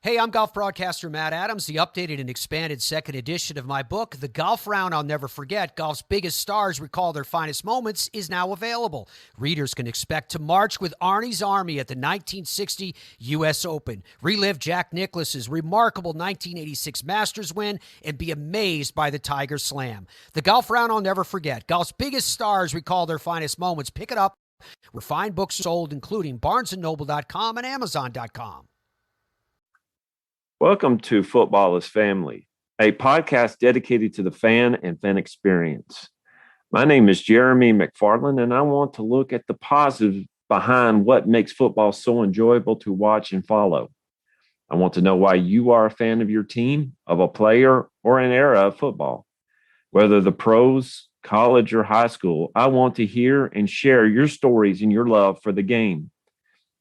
Hey, I'm golf broadcaster Matt Adams. The updated and expanded second edition of my book, The Golf Round I'll Never Forget, Golf's Biggest Stars Recall Their Finest Moments, is now available. Readers can expect to march with Arnie's Army at the 1960 U.S. Open, relive Jack Nicklaus's remarkable 1986 Masters win, and be amazed by the Tiger Slam. The Golf Round I'll Never Forget, Golf's Biggest Stars Recall Their Finest Moments. Pick it up where fine books are sold, including BarnesandNoble.com and Amazon.com. Welcome to Football is Family, a podcast dedicated to the fan and fan experience. My name is Jeremy McFarland, and I want to look at the positive behind what makes football so enjoyable to watch and follow. I want to know why you are a fan of your team, of a player, or an era of football. Whether the pros, college, or high school, I want to hear and share your stories and your love for the game.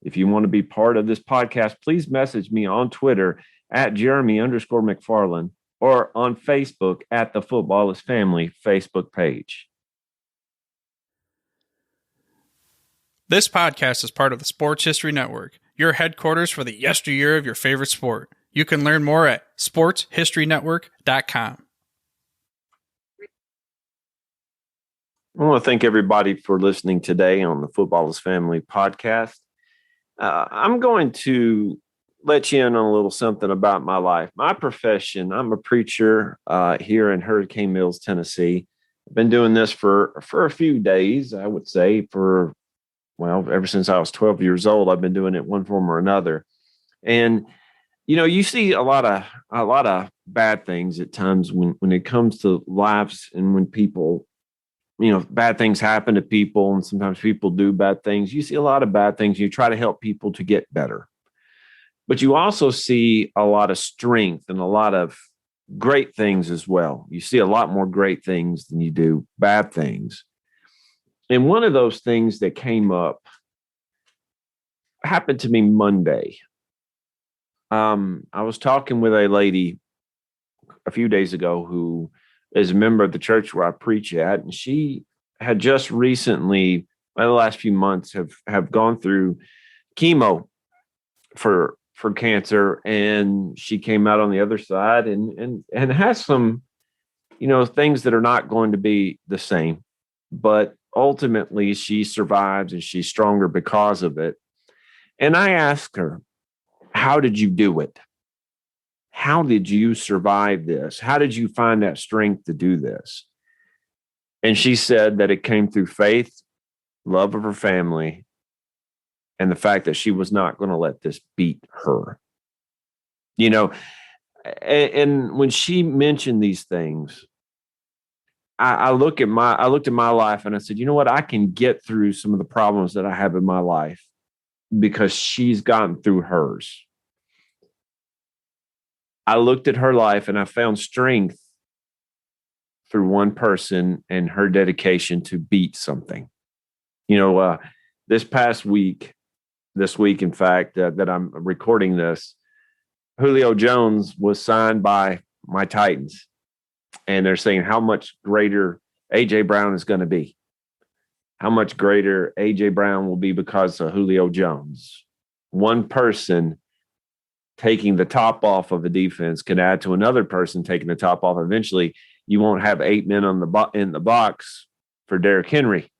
If you want to be part of this podcast, please message me on Twitter at Jeremy_McFarland or on Facebook at the Football is Family Facebook page. This podcast is part of the Sports History Network, your headquarters for the yesteryear of your favorite sport. You can learn more at sportshistorynetwork.com. I want to thank everybody for listening today on the Football is Family podcast. I'm going to let you in on a little something about my life. My profession, I'm a preacher here in Hurricane Mills, Tennessee. I've been doing this for a few days, I would say, ever since I was 12 years old. I've been doing it one form or another. And, you see a lot of bad things at times when it comes to lives and when people, bad things happen to people and sometimes people do bad things. You see a lot of bad things. You try to help people to get better. But you also see a lot of strength and a lot of great things as well. You see a lot more great things than you do bad things. And one of those things that came up happened to me Monday. I was talking with a lady a few days ago who is a member of the church where I preach at, and she had just recently, in the last few months, have gone through chemo for cancer, and she came out on the other side and has some, things that are not going to be the same, but ultimately she survives and she's stronger because of it. And I asked her, how did you do it? How did you survive this? How did you find that strength to do this? And she said that it came through faith, love of her family, and the fact that she was not going to let this beat her. And when she mentioned these things, I looked at my life and I said, you know what? I can get through some of the problems that I have in my life because she's gotten through hers. I looked at her life and I found strength through one person and her dedication to beat something. This week, in fact, that I'm recording this, Julio Jones was signed by my Titans. And they're saying how much greater A.J. Brown is going to be. How much greater A.J. Brown will be because of Julio Jones. One person taking the top off of a defense can add to another person taking the top off. Eventually, you won't have 8 men in the box for Derrick Henry.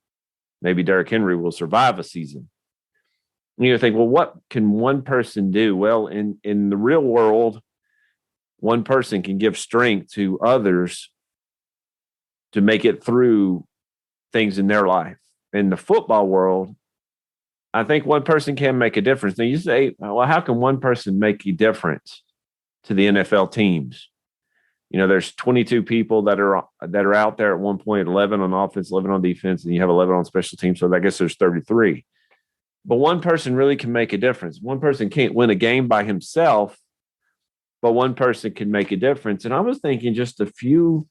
Maybe Derrick Henry will survive a season. And you think, well, what can one person do? Well, in the real world, one person can give strength to others to make it through things in their life. In the football world, I think one person can make a difference. Now you say, well, how can one person make a difference to the NFL teams? There's 22 people that are out there at one point, 11 on offense, 11 on defense, and you have 11 on special teams. So I guess there's 33. But one person really can make a difference. One person can't win a game by himself, but one person can make a difference. And I was thinking just a few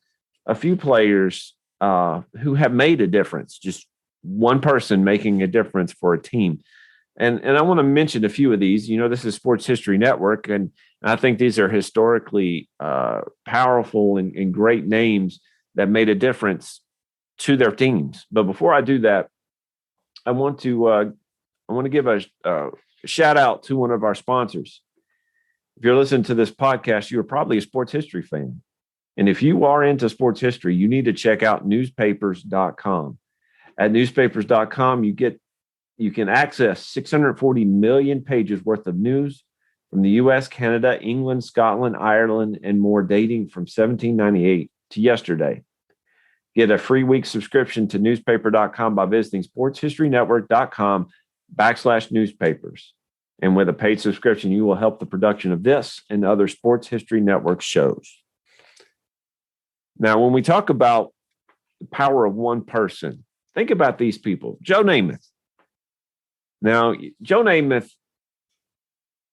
players who have made a difference, just one person making a difference for a team. And I want to mention a few of these. This is Sports History Network, and I think these are historically powerful and great names that made a difference to their teams. But before I do that, I want to give a shout out to one of our sponsors. if you're listening to this podcast, you're probably a sports history fan. And if you are into sports history, you need to check out newspapers.com. At newspapers.com, you can access 640 million pages worth of news from the US, Canada, England, Scotland, Ireland, and more, dating from 1798 to yesterday. Get a free week subscription to newspaper.com by visiting sportshistorynetwork.com/newspapers. And with a paid subscription, you will help the production of this and other Sports History Network shows. Now, when we talk about the power of one person, think about these people. Joe Namath. Now, Joe Namath,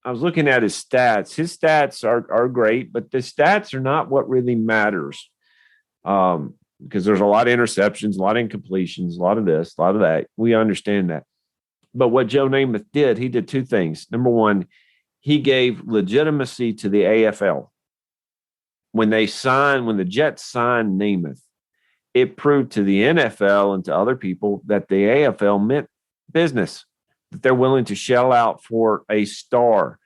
I was looking at his stats. His stats are great, but the stats are not what really matters, because there's a lot of interceptions, a lot of incompletions, a lot of this, a lot of that. We understand that. But what Joe Namath did, he did two things. Number one, he gave legitimacy to the AFL. When the Jets signed Namath, it proved to the NFL and to other people that the AFL meant business, that they're willing to shell out for a star.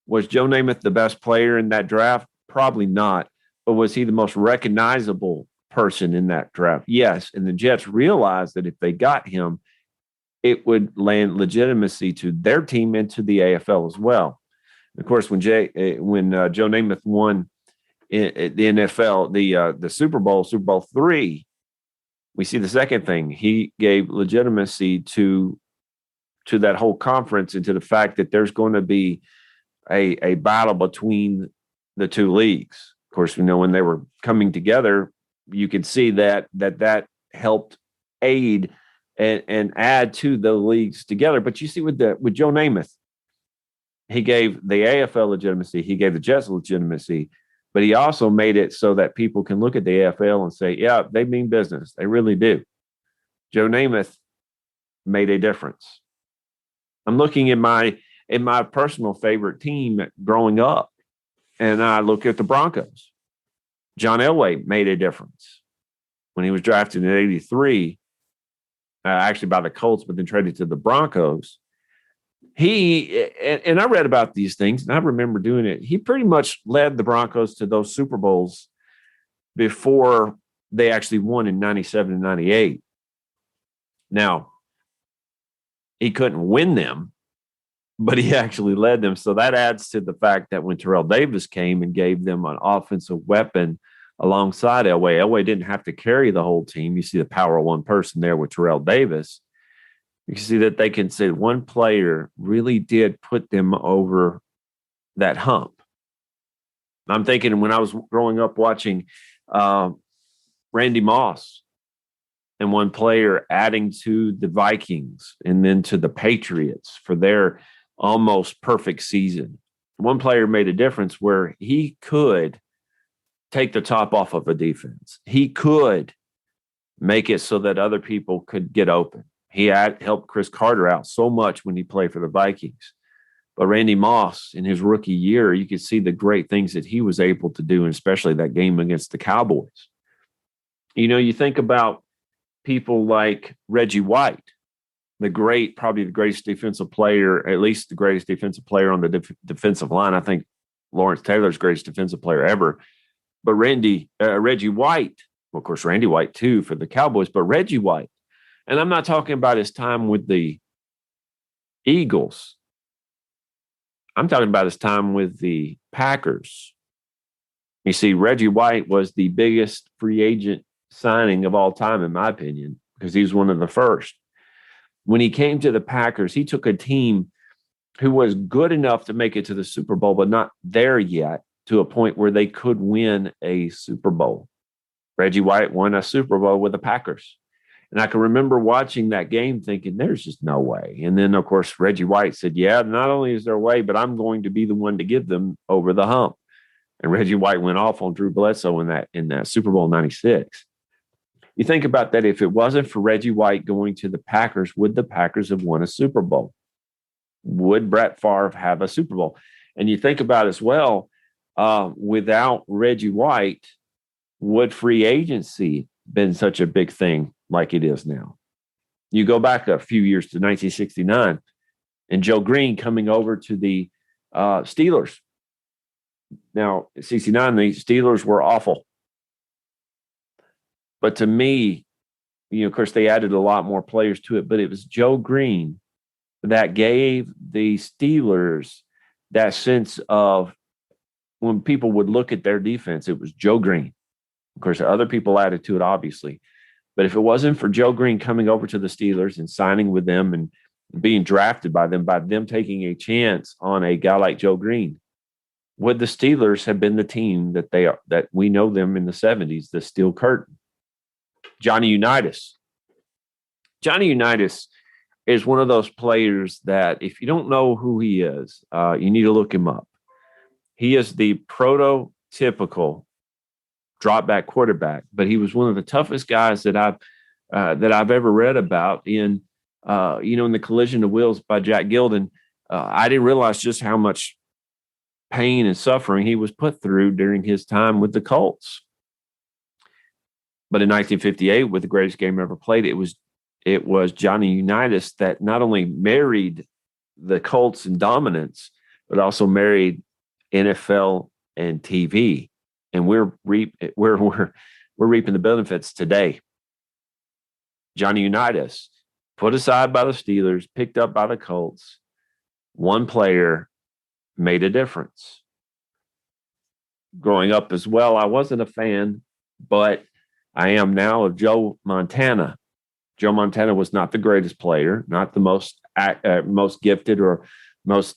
Was Joe Namath the best player in that draft? Probably not. But was he the most recognizable person in that draft? Yes. And the Jets realized that if they got him, it would land legitimacy to their team and to the AFL as well. Of course, when Joe Namath won the NFL, the Super Bowl III, we see the second thing. He gave legitimacy to that whole conference and to the fact that there's going to be a battle between the two leagues. Of course, when they were coming together, you could see that helped aid and add to the leagues together. But you see with Joe Namath, he gave the AFL legitimacy, he gave the Jets legitimacy, but he also made it so that people can look at the AFL and say, yeah, they mean business. They really do. Joe Namath made a difference. I'm looking at my personal favorite team growing up, and I look at the Broncos. John Elway made a difference when he was drafted in '83, actually by the Colts, but then traded to the Broncos. And I read about these things, and I remember doing it. He pretty much led the Broncos to those Super Bowls before they actually won in '97 and '98. Now, he couldn't win them, but he actually led them. So that adds to the fact that when Terrell Davis came and gave them an offensive weapon alongside Elway didn't have to carry the whole team. You see the power of one person there with Terrell Davis. You see that they can say one player really did put them over that hump. I'm thinking when I was growing up watching Randy Moss and one player adding to the Vikings and then to the Patriots for their almost perfect season. One player made a difference where he could take the top off of a defense. He could make it so that other people could get open. He had helped Chris Carter out so much when he played for the Vikings. But Randy Moss, in his rookie year, you could see the great things that he was able to do, and especially that game against the Cowboys. You think about people like Reggie White, probably the greatest defensive player, at least the greatest defensive player on the defensive line. I think Lawrence Taylor's greatest defensive player ever. But Reggie White, well, of course, Randy White too for the Cowboys, but Reggie White. And I'm not talking about his time with the Eagles. I'm talking about his time with the Packers. You see, Reggie White was the biggest free agent signing of all time, in my opinion, because he was one of the first. When he came to the Packers, he took a team who was good enough to make it to the Super Bowl, but not there yet to a point where they could win a Super Bowl. Reggie White won a Super Bowl with the Packers. And I can remember watching that game thinking, there's just no way. And then, of course, Reggie White said, yeah, not only is there a way, but I'm going to be the one to give them over the hump. And Reggie White went off on Drew Bledsoe in that Super Bowl '96. You think about that. If it wasn't for Reggie White going to the Packers, would the Packers have won a Super Bowl? Would Brett Favre have a Super Bowl? And you think about as well, without Reggie White, would free agency been such a big thing like it is now? You go back a few years to 1969 and Joe Green coming over to the Steelers. Now, '69, the Steelers were awful. But to me, of course, they added a lot more players to it, but it was Joe Green that gave the Steelers that sense of, when people would look at their defense, it was Joe Green. Of course, other people added to it, obviously. But if it wasn't for Joe Green coming over to the Steelers and signing with them and being drafted by them taking a chance on a guy like Joe Green, would the Steelers have been the team that we know them in the 70s, the Steel Curtain? Johnny Unitas. Johnny Unitas is one of those players that, if you don't know who he is, you need to look him up. He is the prototypical drop back quarterback, but he was one of the toughest guys that I've ever read about in the Collision of Wheels by Jack Gilden. I didn't realize just how much pain and suffering he was put through during his time with the Colts. But in 1958, with the greatest game ever played, it was Johnny Unitas that not only married the Colts in dominance, but also married NFL and TV. And we're reaping the benefits today. Johnny Unitas, put aside by the Steelers, picked up by the Colts, one player made a difference. Growing up as well, I wasn't a fan, but I am now, of Joe Montana. Joe Montana was not the greatest player, not the most gifted or most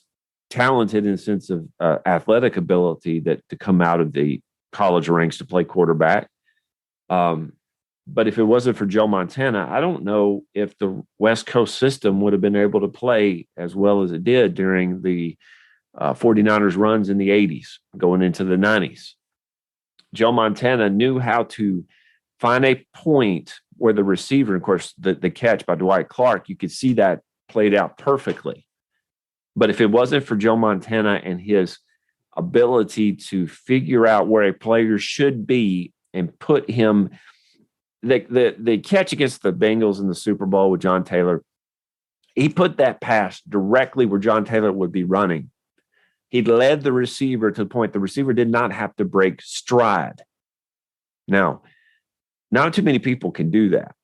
talented in the sense of athletic ability to come out of the college ranks to play quarterback. But if it wasn't for Joe Montana, I don't know if the West Coast system would have been able to play as well as it did during the 49ers runs in the 80s, going into the 90s. Joe Montana knew how to find a point where the receiver, of course, the catch by Dwight Clark, you could see that played out perfectly. But if it wasn't for Joe Montana and his ability to figure out where a player should be and put him, the catch against the Bengals in the Super Bowl with John Taylor, he put that pass directly where John Taylor would be running. He led the receiver to the point the receiver did not have to break stride. Now, not too many people can do that.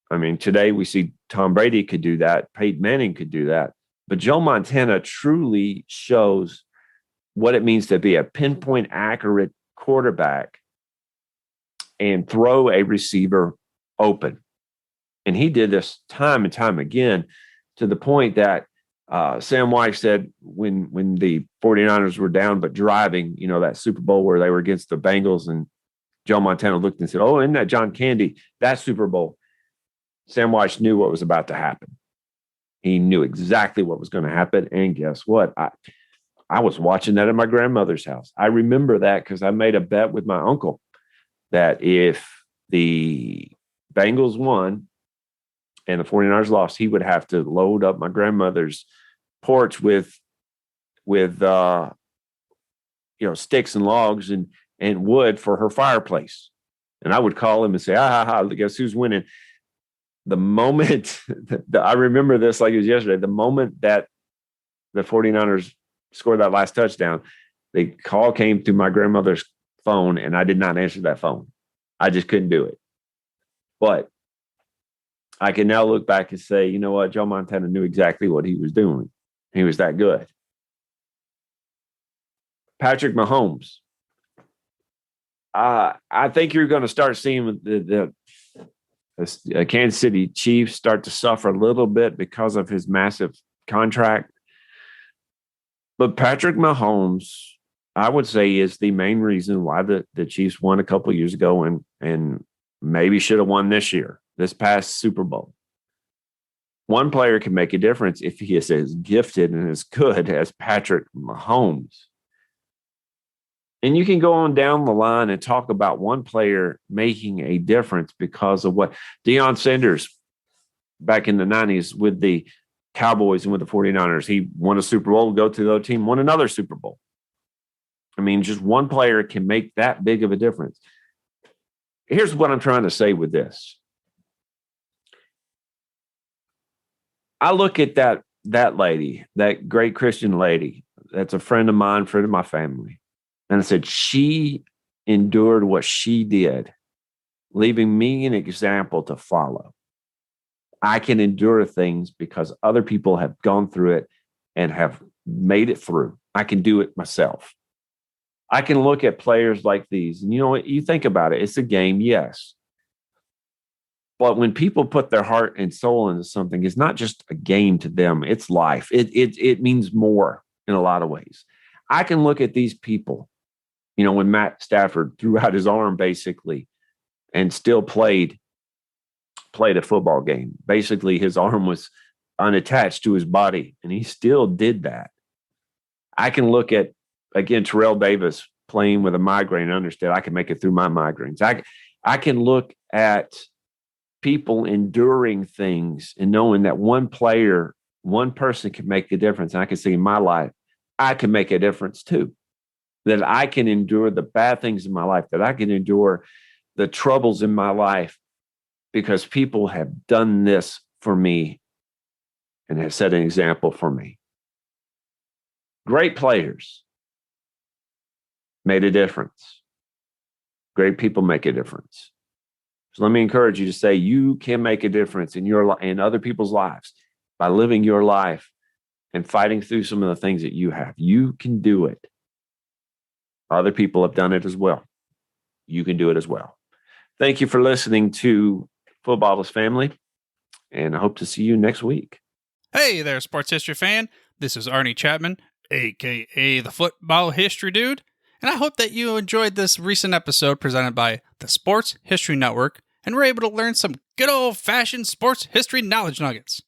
I mean, today we see Tom Brady could do that. Peyton Manning could do that. But Joe Montana truly shows what it means to be a pinpoint accurate quarterback and throw a receiver open. And he did this time and time again, to the point that Sam White said when the 49ers were down but driving, that Super Bowl where they were against the Bengals, and Joe Montana looked and said, "Oh, isn't that John Candy? That Super Bowl." Sam White knew what was about to happen. He knew exactly what was going to happen. And guess what? I was watching that at my grandmother's house. I remember that because I made a bet with my uncle that if the Bengals won and the 49ers lost, he would have to load up my grandmother's porch with sticks and logs and wood for her fireplace. And I would call him and say, guess who's winning? The moment I remember this like it was yesterday, the moment that the 49ers scored that last touchdown, the call came through my grandmother's phone, and I did not answer that phone. I just couldn't do it. But I can now look back and say, you know what? Joe Montana knew exactly what he was doing. He was that good. Patrick Mahomes. I think you're going to start seeing the Kansas City Chiefs start to suffer a little bit because of his massive contract. But Patrick Mahomes, I would say, is the main reason why the Chiefs won a couple of years ago and maybe should have won this past Super Bowl. One player can make a difference if he is as gifted and as good as Patrick Mahomes. And you can go on down the line and talk about one player making a difference because of what Deion Sanders back in the 90s with the Cowboys and with the 49ers. He won a Super Bowl, go to the other team, won another Super Bowl. I mean, just one player can make that big of a difference. Here's what I'm trying to say with this. I look at that lady, that great Christian lady, that's a friend of mine, friend of my family. And I said, she endured what she did, leaving me an example to follow. I can endure things because other people have gone through it and have made it through. I can do it myself. I can look at players like these, and you know what? You think about it. It's a game, yes. But when people put their heart and soul into something, it's not just a game to them. It's life. It means more in a lot of ways. I can look at these people, you know, when Matt Stafford threw out his arm basically and still played a football game. Basically, his arm was unattached to his body, and he still did that. I can look at, again, Terrell Davis playing with a migraine and understand I can make it through my migraines. I can look at people enduring things and knowing that one person can make a difference. And I can see in my life, I can make a difference too. That I can endure the bad things in my life, that I can endure the troubles in my life because people have done this for me and have set an example for me. Great players made a difference. Great people make a difference. So let me encourage you to say you can make a difference in in other people's lives by living your life and fighting through some of the things that you have. You can do it. Other people have done it as well. You can do it as well. Thank you for listening to Footballist Family, and I hope to see you next week. Hey there, sports history fan. This is Arnie Chapman, a.k.a. the Football History Dude, and I hope that you enjoyed this recent episode presented by the Sports History Network and were able to learn some good old-fashioned sports history knowledge nuggets.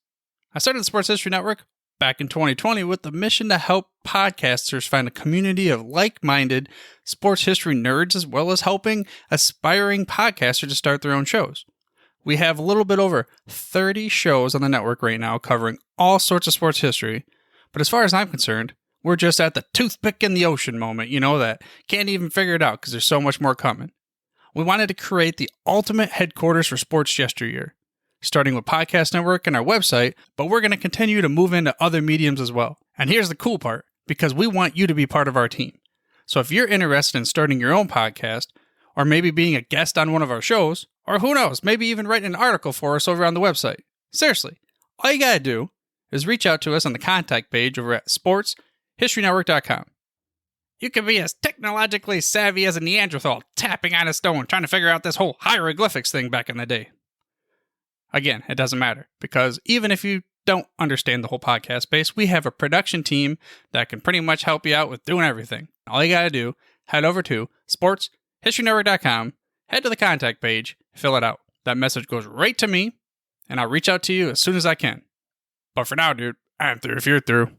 I started the Sports History Network back in 2020 with the mission to help podcasters find a community of like-minded sports history nerds, as well as helping aspiring podcasters to start their own shows. We have a little bit over 30 shows on the network right now covering all sorts of sports history, but as far as I'm concerned, we're just at the toothpick in the ocean moment, you know, that can't even figure it out because there's so much more coming. We wanted to create the ultimate headquarters for sports yesteryear, starting with Podcast Network and our website, but we're going to continue to move into other mediums as well. And here's the cool part, because we want you to be part of our team. So if you're interested in starting your own podcast, or maybe being a guest on one of our shows, or who knows, maybe even writing an article for us over on the website. Seriously, all you got to do is reach out to us on the contact page over at sportshistorynetwork.com. You can be as technologically savvy as a Neanderthal tapping on a stone trying to figure out this whole hieroglyphics thing back in the day. Again, it doesn't matter, because even if you don't understand the whole podcast space, we have a production team that can pretty much help you out with doing everything. All you got to do, head over to sportshistorynetwork.com, head to the contact page, fill it out. That message goes right to me, and I'll reach out to you as soon as I can. But for now, dude, I'm through if you're through.